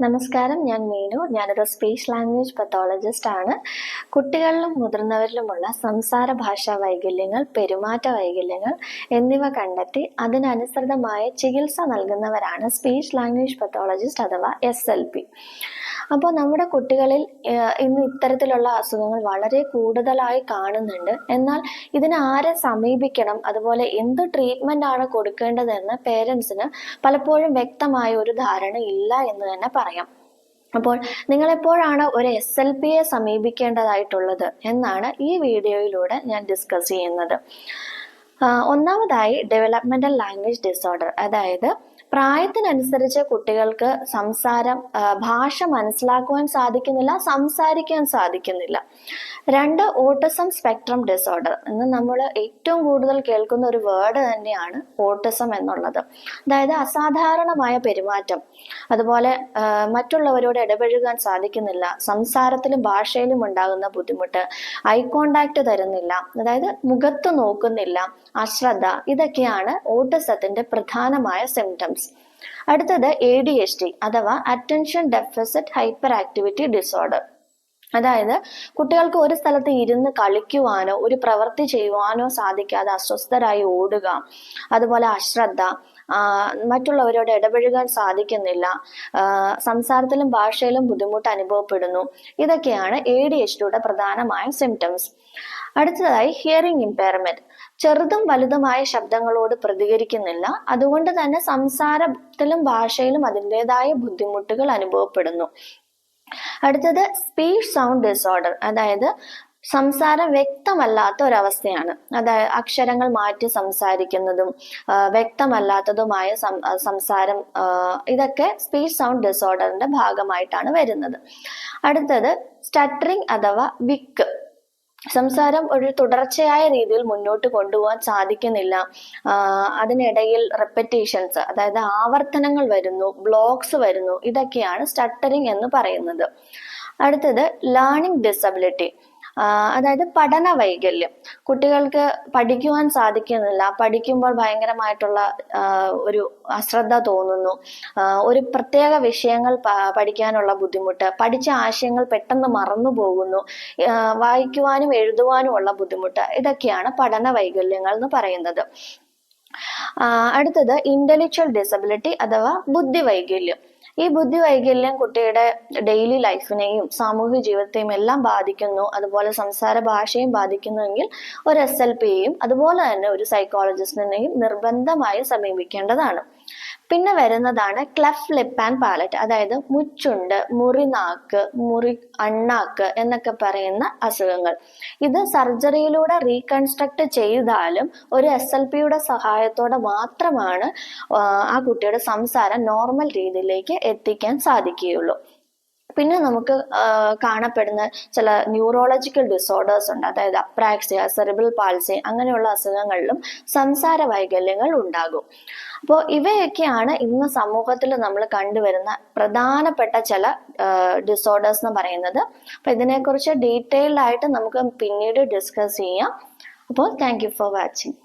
നമസ്കാരം, ഞാൻ മീനു. ഞാനൊരു സ്പീച്ച് ലാംഗ്വേജ് പത്തോളജിസ്റ്റ് ആണ്. കുട്ടികളിലും മുതിർന്നവരിലുമുള്ള സംസാര ഭാഷാ വൈകല്യങ്ങൾ, പെരുമാറ്റ വൈകല്യങ്ങൾ എന്നിവ കണ്ടെത്തി അതിനനുസൃതമായ ചികിത്സ നൽകുന്നവരാണ് സ്പീച്ച് ലാംഗ്വേജ് പത്തോളജിസ്റ്റ് അഥവാ SLP. അപ്പോൾ നമ്മുടെ കുട്ടികളിൽ ഇന്ന് ഇത്തരത്തിലുള്ള അസുഖങ്ങൾ വളരെ കൂടുതലായി കാണുന്നുണ്ട്. എന്നാൽ ഇതിനെ ആരെ സമീപിക്കണം, അതുപോലെ എന്ത് ട്രീറ്റ്മെന്റ് ആണ് കൊടുക്കേണ്ടതെന്ന് പേരൻസിന് പലപ്പോഴും വ്യക്തമായ ഒരു ധാരണ ഇല്ല എന്ന് തന്നെ പറയാം. അപ്പോൾ നിങ്ങൾ എപ്പോഴാണ് ഒരു SLPയെ സമീപിക്കേണ്ടതായിട്ടുള്ളത് എന്നാണ് ഈ വീഡിയോയിലൂടെ ഞാൻ ഡിസ്കസ് ചെയ്യുന്നത്. ഒന്നാമതായി ഡെവലപ്മെന്റൽ ലാംഗ്വേജ് ഡിസോർഡർ, അതായത് പ്രായത്തിനനുസരിച്ച് കുട്ടികൾക്ക് ഭാഷ മനസ്സിലാക്കുവാൻ സാധിക്കുന്നില്ല, സംസാരിക്കാൻ സാധിക്കുന്നില്ല. 2, ഓട്ടിസം സ്പെക്ട്രം ഡിസോർഡർ എന്ന് നമ്മൾ ഏറ്റവും കൂടുതൽ കേൾക്കുന്ന ഒരു വേർഡ് തന്നെയാണ് ഓട്ടിസം എന്നുള്ളത്. അതായത് അസാധാരണമായ പെരുമാറ്റം, അതുപോലെ മറ്റുള്ളവരോട് ഇടപഴകാൻ സാധിക്കുന്നില്ല, സംസാരത്തിലും ഭാഷയിലും ഉണ്ടാകുന്ന ബുദ്ധിമുട്ട്, ഐ കോണ്ടാക്ട് തരുന്നില്ല, അതായത് മുഖത്ത് നോക്കുന്നില്ല, അശ്രദ്ധ, ഇതൊക്കെയാണ് ഓട്ടിസത്തിന്റെ പ്രധാനമായ സിംറ്റംസ്. അടുത്തത് ADHD അഥവാ attention deficit hyper activity disorder. അതായത് കുട്ടികൾക്ക് ഒരു സ്ഥലത്ത് ഇരുന്ന് കളിക്കുവാനോ ഒരു പ്രവൃത്തി ചെയ്യുവാനോ സാധിക്കാതെ അസ്വസ്ഥരായി ഓടുക, അതുപോലെ അശ്രദ്ധ, മറ്റുള്ളവരോട് ഇടപഴകാൻ സാധിക്കുന്നില്ല, സംസാരത്തിലും ഭാഷയിലും ബുദ്ധിമുട്ട് അനുഭവപ്പെടുന്നു. ഇതൊക്കെയാണ് ADHDയുടെ പ്രധാനമായ സിംറ്റംസ്. അടുത്തതായി ഹിയറിംഗ് ഇമ്പയർമെന്റ്. ചെറുതും വലുതുമായ ശബ്ദങ്ങളോട് പ്രതികരിക്കുന്നില്ല, അതുകൊണ്ട് തന്നെ സംസാരത്തിലും ഭാഷയിലും അതിൻ്റെതായ ബുദ്ധിമുട്ടുകൾ അനുഭവപ്പെടുന്നു. അടുത്തത് സ്പീച്ച് സൗണ്ട് ഡിസോർഡർ, അതായത് സംസാരം വ്യക്തമല്ലാത്ത ഒരവസ്ഥയാണ്. അതായത് അക്ഷരങ്ങൾ മാറ്റി സംസാരിക്കുന്നതും വ്യക്തമല്ലാത്തതുമായ സംസാരം, ഇതൊക്കെ സ്പീച്ച് സൗണ്ട് ഡിസോർഡറിന്റെ ഭാഗമായിട്ടാണ് വരുന്നത്. അടുത്തത് സ്റ്റട്ടറിംഗ് അഥവാ വിക്ക്. സംസാരം ഒരു തുടർച്ചയായ രീതിയിൽ മുന്നോട്ട് കൊണ്ടുപോകാൻ സാധിക്കുന്നില്ല, അതിനിടയിൽ റെപ്പറ്റീഷൻസ്, അതായത് ആവർത്തനങ്ങൾ വരുന്നു, ബ്ലോക്സ് വരുന്നു. ഇതൊക്കെയാണ് സ്റ്റട്ടറിംഗ് എന്ന് പറയുന്നത്. അടുത്തത് ലേണിംഗ് ഡിസബിലിറ്റി, അതായത് പഠന വൈകല്യം. കുട്ടികൾക്ക് പഠിക്കുവാൻ സാധിക്കുന്നില്ല, പഠിക്കുമ്പോൾ ഭയങ്കരമായിട്ടുള്ള ഒരു അശ്രദ്ധ തോന്നുന്നു, ഒരു പ്രത്യേക വിഷയങ്ങൾ പഠിക്കാനുള്ള ബുദ്ധിമുട്ട്, പഠിച്ച ആശയങ്ങൾ പെട്ടെന്ന് മറന്നു പോകുന്നു, വായിക്കുവാനും എഴുതുവാനും ഉള്ള ബുദ്ധിമുട്ട്. ഇതൊക്കെയാണ് പഠന വൈകല്യങ്ങൾ എന്ന് പറയുന്നത്. അടുത്തത് ഇന്റലക്ച്വൽ ഡിസബിലിറ്റി അഥവാ ബുദ്ധി വൈകല്യം. ഈ ബുദ്ധി വൈകല്യം കുട്ടിയുടെ ഡെയിലി ലൈഫിനെയും സാമൂഹിക ജീവിതത്തെയും എല്ലാം ബാധിക്കുന്നു, അതുപോലെ സംസാര ഭാഷയും ബാധിക്കുന്നുവെങ്കിൽ ഒരു SLPയെയും അതുപോലെ തന്നെ ഒരു സൈക്കോളജിസ്റ്റിനെയും നിർബന്ധമായി സമീപിക്കേണ്ടതാണ്. പിന്നെ വരുന്നതാണ് ക്ലെഫ്റ്റ് ലിപ്പ് ആൻഡ് പാലറ്റ്, അതായത് മുച്ചുണ്ട്, മുറിനാക്ക്, അണ്ണാക്ക് എന്നൊക്കെ പറയുന്ന അസുഖങ്ങൾ. ഇത് സർജറിയിലൂടെ റീകൺസ്ട്രക്ട് ചെയ്താലും ഒരു SLPയുടെ സഹായത്തോടെ മാത്രമാണ് ആ കുട്ടിയുടെ സംസാരം നോർമൽ രീതിയിലേക്ക് എത്തിക്കാൻ സാധിക്കുകയുള്ളൂ. പിന്നെ നമുക്ക് കാണപ്പെടുന്ന ചില ന്യൂറോളജിക്കൽ ഡിസോർഡേഴ്സ് ഉണ്ട്, അതായത് അപ്രാക്സിയ, സെറിബ്രൽ പാൾസി, അങ്ങനെയുള്ള അസുഖങ്ങളിലും സംസാര വൈകല്യങ്ങൾ ഉണ്ടാകും. അപ്പോൾ ഇവയൊക്കെയാണ് ഇന്ന് സമൂഹത്തിൽ നമ്മൾ കണ്ടുവരുന്ന പ്രധാനപ്പെട്ട ചില ഡിസോർഡേഴ്സ് എന്ന് പറയുന്നത്. അപ്പൊ ഇതിനെക്കുറിച്ച് ഡീറ്റെയിൽഡ് ആയിട്ട് നമുക്ക് പിന്നീട് ഡിസ്കസ് ചെയ്യാം. അപ്പോൾ താങ്ക് യു ഫോർ വാച്ചിങ്.